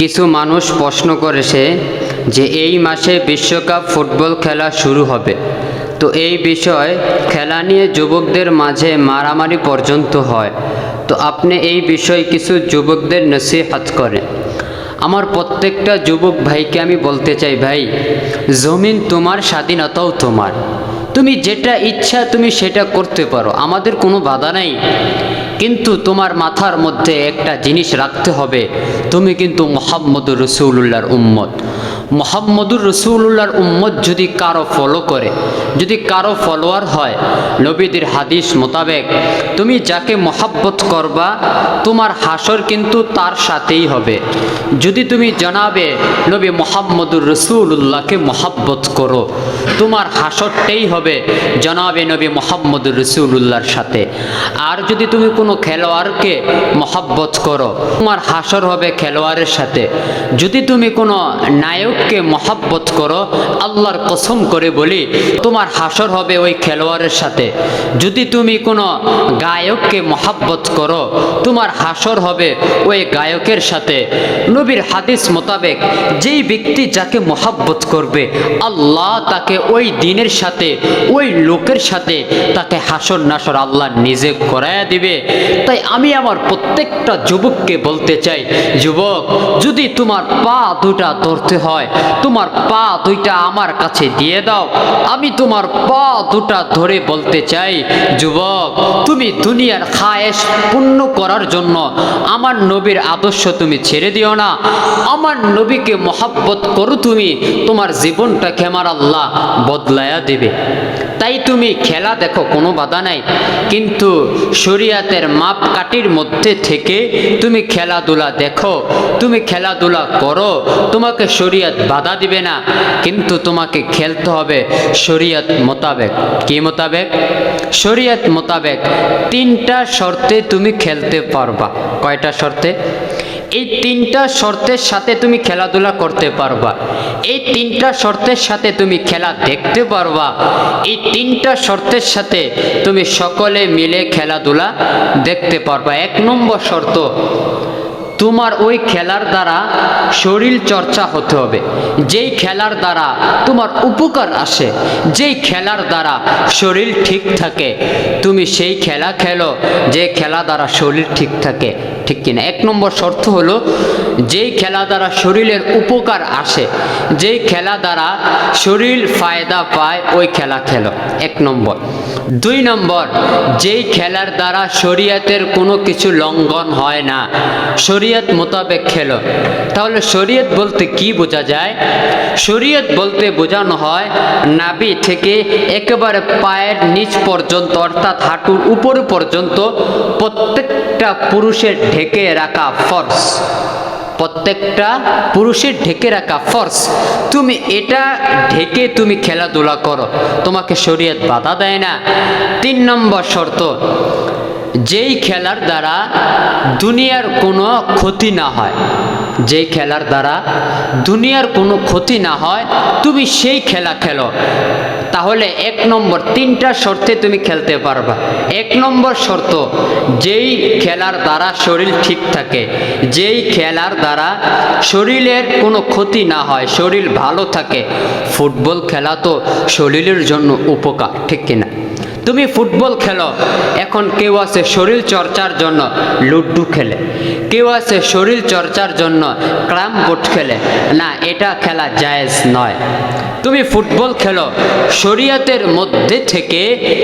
কিছু মানুষ প্রশ্ন করেছে যে এই মাসে বিশ্বকাপ ফুটবল খেলা শুরু হবে, তো এই বিষয় খেলা নিয়ে যুবকদের মাঝে মারামারি পর্যন্ত হয়। তো আপনি এই বিষয়ে কিছু যুবকদের নসিহত করেন। আমার প্রত্যেকটা যুবক ভাইকে আমি বলতে চাই, ভাই, জমিন তোমার, স্বাধীনতাও তোমার। তুমি যেটা ইচ্ছা তুমি সেটা করতে পারো, আমাদের কোনো বাধা নাই। কিন্তু তোমার মাথার মধ্যে একটা জিনিস রাখতে হবে, তুমি কিন্তু মুহাম্মদুর রাসূলুল্লাহর উম্মত। মুহাম্মদুর রাসূলুল্লাহর উম্মত যদি কারো ফলো করে, যদি কারো ফলোয়ার হয়, নবীদের হাদিস মোতাবেক তুমি যাকে মহাব্বত করবা তোমার হাসর কিন্তু তার সাথেই হবে। যদি তুমি জনাবে নবী মুহাম্মদুর রাসূলুল্লাহকে মহাব্বত করো, তোমার হাসরটাই হবে জনাবে নবী মুহাম্মদুর রাসূলুল্লাহর সাথে। আর যদি তুমি কোনো খেলোয়াড়কে মহাব্বত করো, তোমার হাসর হবে খেলোয়াড়ের সাথে। যদি তুমি কোনো নায়ককে মহাব্বত করো, আল্লাহর কসম করে বলি তোমার হাসর হবে ওই খেলোয়াড়ের সাথে। যদি তুমি কোনো গায়ককে মহাব্বত করো, তোমার হাসর হবে ওই গায়কের সাথে। নবীর হাদিস মোতাবেক যেই ব্যক্তি যাকে মহাব্বত করবে, আল্লাহ তাকে ওই দিনের সাথে, ওই লোকের সাথে তাকে হাসর নাসর আল্লাহ নিজে করায়া দিবে। তাই আমি আমার প্রত্যেকটা যুবককে বলতে চাই, যুবক, যদি তোমার পা দুটা ধরতে হয়, তোমার পা দুইটা আমার কাছে দিয়ে দাও। আমি তোমার পা দুটা ধরে বলতে চাই, যুবক, তুমি দুনিয়ার খায়েশ পূর্ণ করার জন্য আমার নবীর আদর্শ তুমি ছেড়ে দিও না। আমার নবীকে মহাব্বত করো, তুমি তোমার জীবনটাকে আমার আল্লাহ বদলায়া দেবে। তাই তুমি খেলা দেখো, কোনো বাধা নাই, কিন্তু শরীয়তের মাপকাঠির মধ্যে থেকে তুমি খেলাধুলা দেখো, তুমি খেলাধুলা করো, তোমাকে শরীয়ত বাধা দিবে না, কিন্তু তোমাকে খেলতে হবে শরীয়ত মোতাবেক। কি মোতাবেক? শরীয়ত মোতাবেক। তিনটা শর্তে তুমি খেলতে পারবা। কয়টা শর্তে? এই তিনটা শর্তের সাথে তুমি খেলাধুলা করতে পারবা। এই তিনটা শর্তের সাথে তুমি খেলা দেখতে পারবা। এই তিনটা শর্তের সাথে তুমি সকলে মিলে খেলাধুলা দেখতে পারবা। 1 নম্বর শর্ত, তোমার ওই খেলার দ্বারা শরীর চর্চা হতে হবে। যেই খেলার দ্বারা তোমার উপকার আসে, যেই খেলার দ্বারা শরীর ঠিক থাকে, তুমি সেই খেলা খেলো যে খেলা দ্বারা শরীর ঠিক থাকে। ঠিক কিনা? 1 নম্বর শর্ত হলো যেই খেলা দ্বারা শরীরের উপকার আসে, যেই খেলা দ্বারা শরীর ফায়দা পায়, ওই খেলা খেলো। 1 নম্বর। 2 নম্বর, যেই খেলার দ্বারা শরীয়তের কোনো কিছু লঙ্ঘন হয় না, শরীয়ত মোতাবেক খেলো। তাহলে শরীয়ত বলতে কি বোঝা যায়? শরীয়ত বলতে বোঝানো হয় নাভি থেকে একেবারে পায়ের নিচ পর্যন্ত, অর্থাৎ হাঁটুর উপর পর্যন্ত প্রত্যেকটা পুরুষের ঢেকে রাখা ফরজ। প্রত্যেকটা পুরুষের ঢেকে রাখা ফরজ। তুমি এটা ঢেকে তুমি খেলাধুলা করো, তোমাকে শরীয়ত বাধা দেয় না। 3 নম্বর শর্ত, যেই খেলার দ্বারা দুনিয়ার কোনো ক্ষতি না হয়, যেই খেলার দ্বারা দুনিয়ার কোনো ক্ষতি না হয়, তুমি সেই খেলা খেলো। তাহলে 1 নম্বর, 3টা শর্তে তুমি খেলতে পারবা। 1 নম্বর শর্ত, যেই খেলার দ্বারা শরীর ঠিক থাকে, যেই খেলার দ্বারা শরীরের কোনো ক্ষতি না হয়, শরীর ভালো থাকে। ফুটবল খেলা তো শরীরের জন্য উপকার, ঠিক কিনা? তুমি ফুটবল খেলো, এখন কেউ আছে শরীর চর্চার জন্য লুডু খেলে, কেউ আছে শরীর চর্চার জন্য ক্যারাম বোর্ড খেলে। না, এটা খেলা জায়েজ নয়। তুমি ফুটবল খেলো শরীয়তের মধ্যে থেকে,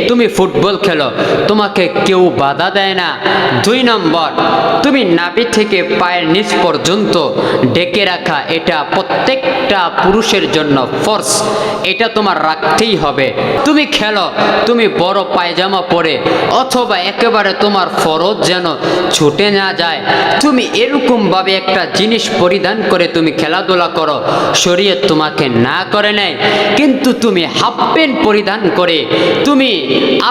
তুমি ফুটবল খেলো, তোমাকে কেউ বাধা দেয় না। 2 নম্বর, তুমি নাভি থেকে পায়ের নিচ পর্যন্ত ঢেকে রাখা, এটা প্রত্যেকটা পুরুষের জন্য ফরজ, এটা তোমার রাখতেই হবে। তুমি খেলো, তুমি বড় পায়জামা পরে, অথবা একেবারে তোমার ফরজ যেন ছুটে না যায়, তুমি এরকমভাবে একটা জিনিস পরিধান করে তুমি খেলাধুলা করো, শরীয়ত তোমাকে না করে নেয়। কিন্তু তুমি হাফ প্যান্ট পরিধান করে, তুমি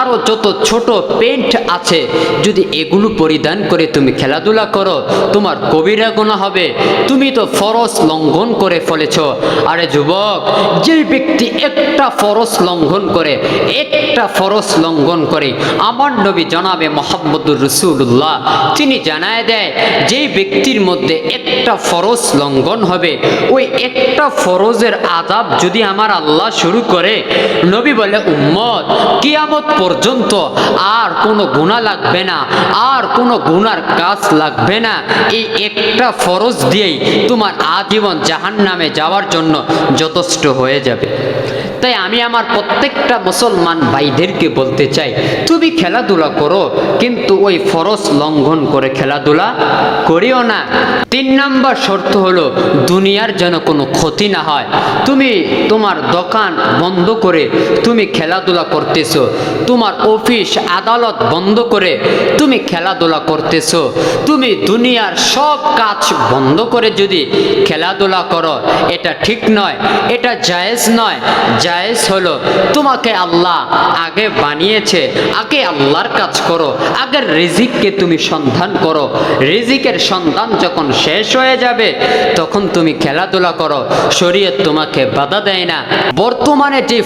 আরও যত ছোট প্যান্ট আছে, যদি এগুলো পরিধান করে তুমি খেলাধুলা করো, তোমার কবিরা গুনাহ হবে, তুমি তো ফরজ লঙ্ঘন করে ফেলেছ। আরে যুবক, যে ব্যক্তি একটা ফরজ লঙ্ঘন করে, একটা ফরজ ফরজ লঙ্ঘন করে, আমার নবী জনাবে মুহাম্মদুর রাসূলুল্লাহ তিনি জানায় দেয় যেই ব্যক্তির মধ্যে একটা ফরজ লঙ্ঘন হবে, ওই একটা ফরজের আযাব যদি আমার আল্লাহ শুরু করে, নবী বলে উম্মত কিয়ামত পর্যন্ত আর কোনো গুনাহ লাগবে না, আর কোনো গুনার কাজ লাগবে না, এই একটা ফরজ দিয়েই তোমার আজীবন জাহান্নামে যাওয়ার জন্য যথেষ্ট হয়ে যাবে। তাই আমি আমার প্রত্যেকটা মুসলমান ভাইদেরকে বলতে চাই, তুমি খেলাধুলা করো, কিন্তু ওই ফরজ লঙ্ঘন করে খেলাধুলা করিও না। 3 নম্বর শর্ত হলো দুনিয়ার যেন কোনো ক্ষতি না হয়। তুমি তোমার দোকান বন্ধ করে তুমি খেলাধুলা করতেছো, তোমার অফিস আদালত বন্ধ করে তুমি খেলাধুলা করতেছো, তুমি দুনিয়ার সব কাজ বন্ধ করে যদি খেলাধুলা করো, এটা ঠিক নয়, এটা জায়েজ নয়। জায়েজ হলো তোমাকে আল্লাহ আগে বানিয়েছে, আগে আল্লাহর কাজ করো, আগে রিজিককে তুমি সন্ধান করো, রিজিকের সন্ধান যখন শেষ হয়ে যাবে তখন তুমি খেলাধুলা করো, শরীয়ত তোমাকে বাধা দেয় না। বর্তমানে যে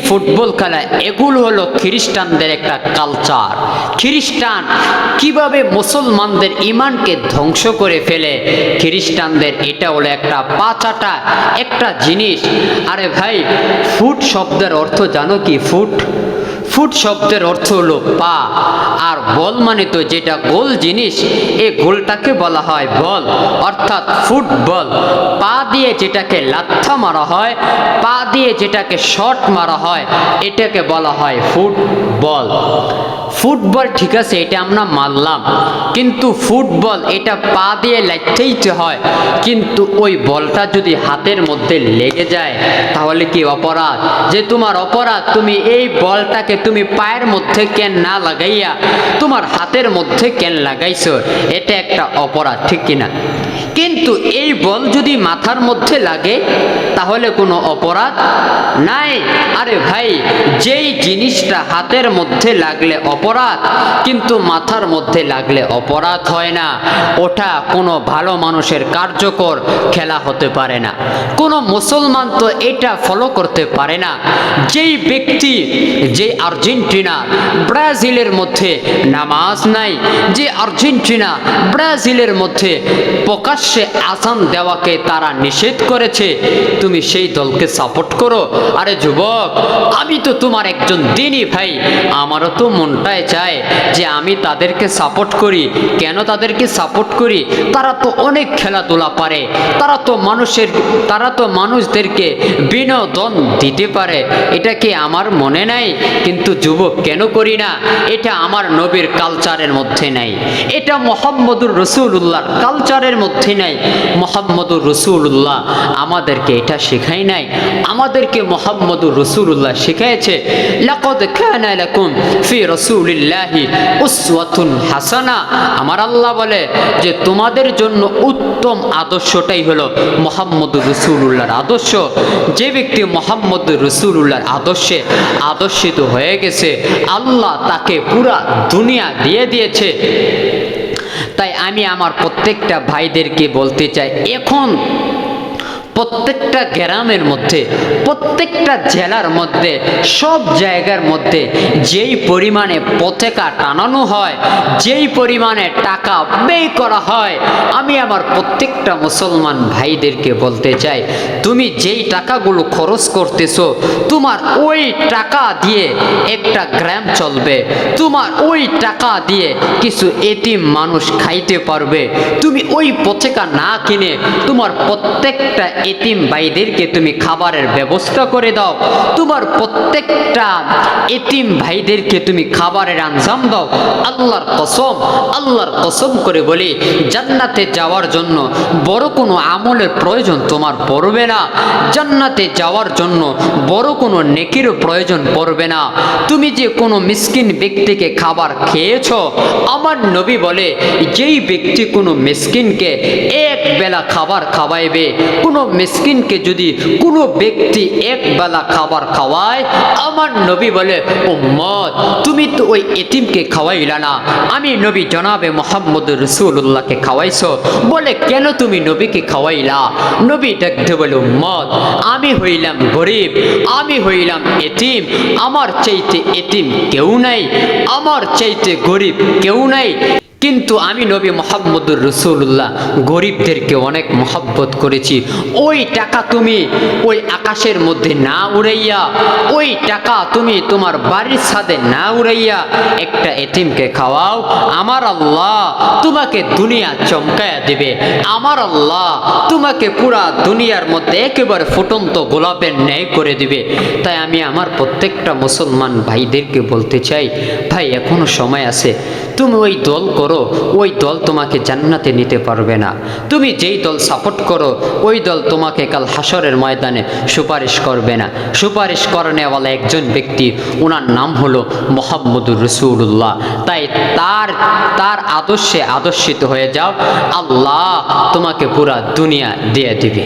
ফুটবল খেলা, এগুলো হলো খ্রিস্টানদের একটা কালচার। খ্রিস্টান কিভাবে মুসলমানদের ইমানকে ধ্বংস করে ফেলে, খ্রিস্টানদের এটা হলো একটা পাচাটা একটা জিনিস। আরে ভাই, ফুট শব্দের অর্থ জানো কি? ফুট শব্দের অর্থ হলো পা, আর বল মানে তো যেটা গোল জিনিস, এই গোলটাকে বলা হয় বল, অর্থাৎ ফুটবল। পা দিয়ে যেটাকে লাথা মারা হয়, পা দিয়ে যেটাকে শট মারা হয়, এটাকে বলা হয় ফুটবল। ফুটবল ঠিক আছে, এটা আমরা মানলাম, কিন্তু ফুটবল এটা পা দিয়ে লাথাইতে হয়, কিন্তু ওই বলটা যদি হাতের মধ্যে লেগে যায় তাহলে কি অপরাধ? যে তোমার অপরাধ, তুমি এই বলটাকে তুমি পায়ের মধ্যে কেন না লাগাইয়া তোমার হাতের মধ্যে কেন লাগাইছো, এটা একটা অপরাধ, ঠিক কিনা? কিন্তু এই বল যদি মাথার মধ্যে লাগে তাহলে কোনো অপরাধ নাই। আরে ভাই, যেই জিনিসটা হাতের মধ্যে লাগলে অপরাধ কিন্তু মাথার মধ্যে লাগলে অপরাধ হয় না, ওটা কোনো ভালো মানুষের কার্যকর খেলা হতে পারে না। কোনো মুসলমান তো এটা ফলো করতে পারে না। যেই ব্যক্তি, যে আর্জেন্টিনা ব্রাজিলের মধ্যে নামাজ নাই, যে আর্জেন্টিনা ব্রাজিলের মধ্যে প্রকাশ্যে আযান দেওয়াকে তারা নিষেধ করেছে, তুমি সেই দলকে সাপোর্ট করো? আরে যুবক, আমি তো তোমার একজন দিনী ভাই, আমারও তো মনটায় চায় যে আমি তাদেরকে সাপোর্ট করি। কেন তাদেরকে সাপোর্ট করি? তারা তো অনেক খেলাধুলা পারে, তারা তো মানুষদেরকে বিনোদন দিতে পারে, এটা কি আমার মনে নাই? কিন্তু যুবক, কেন করি না? এটা আমার নবীর কালচারের মধ্যে নাই, এটা মুহাম্মদুর রাসূলুল্লাহর কালচারের মধ্যে নাই। মুহাম্মদুর রাসূলুল্লাহ আমাদেরকে এটা শেখায় নাই, আমাদেরকে মুহাম্মদুর রাসূলুল্লাহ শিখিয়েছে, লাকাদ কানা লাকুম ফি রাসূলিল্লাহি উসওয়াতুন হাসানা। আমার আল্লাহ বলে যে তোমাদের জন্য উত্তম আদর্শটাই হলো মুহাম্মদুর রাসূলুল্লাহর আদর্শ। যে ব্যক্তি মুহাম্মদুর রাসূলুল্লাহর আদর্শে আদর্শিত হয়ে গেছে, আল্লাহ তাকে পুরা দুনিয়া দিয়ে দিয়েছে। তাই আমি আমার প্রত্যেকটা ভাইদেরকে বলতে চাই, এখন প্রত্যেকটা গ্রামের মধ্যে, প্রত্যেকটা জেলার মধ্যে, সব জায়গার মধ্যে যেই পরিমাণে পতাকা টানানো হয়, যেই পরিমাণে টাকা ব্যয় করা হয়, আমি আমার প্রত্যেকটা মুসলমান ভাইদেরকে বলতে চাই, তুমি যেই টাকাগুলো খরচ করতেছো, তোমার ওই টাকা দিয়ে একটা গ্রাম চলবে, তোমার ওই টাকা দিয়ে কিছু এতিম মানুষ খাইতে পারবে। তুমি ওই পতাকা না কিনে তোমার প্রত্যেকটা এতিম ভাইদেরকে তুমি খাবারের ব্যবস্থা করে দাও, তোমার প্রত্যেকটা এতিম ভাইদেরকে তুমি খাবারের আঞ্জাম দাও। আল্লাহর কসম করে বলি, জান্নাতে যাওয়ার জন্য বড় কোনো আমলের প্রয়োজন তোমার পড়বে না, জান্নাতে যাওয়ার জন্য বড় কোনো নেকির প্রয়োজন পড়বে না। তুমি যে কোনো মিসকিন ব্যক্তিকে খাবার খেয়েছো, আমার নবী বলে যেই ব্যক্তি কোনো মিসকিনকে এক বেলা খাবার খাওয়াইবে, কোনো মিসকিনকে যদি কোনো ব্যক্তি এক বেলা খাবার খাওয়ায়, আমার নবী বলে, উম্মত তুমি তো ওই এতিমকে খাওয়াইলা না, আমি নবী জনাবে মুহাম্মদ রাসূলুল্লাহকে খাওয়াইছো। বলে, কেন তুমি নবীকে খাওয়াইলা? নবী দেখতে বলে, উম্মত আমি হইলাম গরিব, আমি হইলাম এতিম, আমার চাইতে এতিম কেউ নাই, আমার চাইতে গরিব কেউ নাই। কিন্তু আমি নবী মুহাম্মদুর রাসূলুল্লাহ গরিবদেরকে অনেক মহব্বত করেছি। ওই টাকা তুমি ওই আকাশের মধ্যে না উড়াইয়া, ওই টাকা তুমি তোমার বাড়ির ছাদে না উড়াইয়া একটা এতিমকে খাওয়াও, আমার আল্লাহ তোমাকে দুনিয়া চমকায়া দিবে, আমার আল্লাহ তোমাকে পুরা দুনিয়ার মধ্যে একেবারে ফুটন্ত গোলাপের ন্যায় করে দিবে। তাই আমি আমার প্রত্যেকটা মুসলমান ভাইদেরকে বলতে চাই, ভাই এখনো সময় আছে, তুমি ওই দল করো, ওই দল তোমাকে জান্নাতে নিতে পারবে না। তুমি যেই দল সাপোর্ট করো, ওই দল তোমাকে কাল হাসরের ময়দানে সুপারিশ করবে না। সুপারিশ করানেওয়ালা একজন ব্যক্তি, ওনার নাম হলো মুহাম্মদুর রাসূলুল্লাহ। তাই তার আদর্শে আদর্শিত হয়ে যাও, আল্লাহ তোমাকে পুরা দুনিয়া দিয়ে দিবে।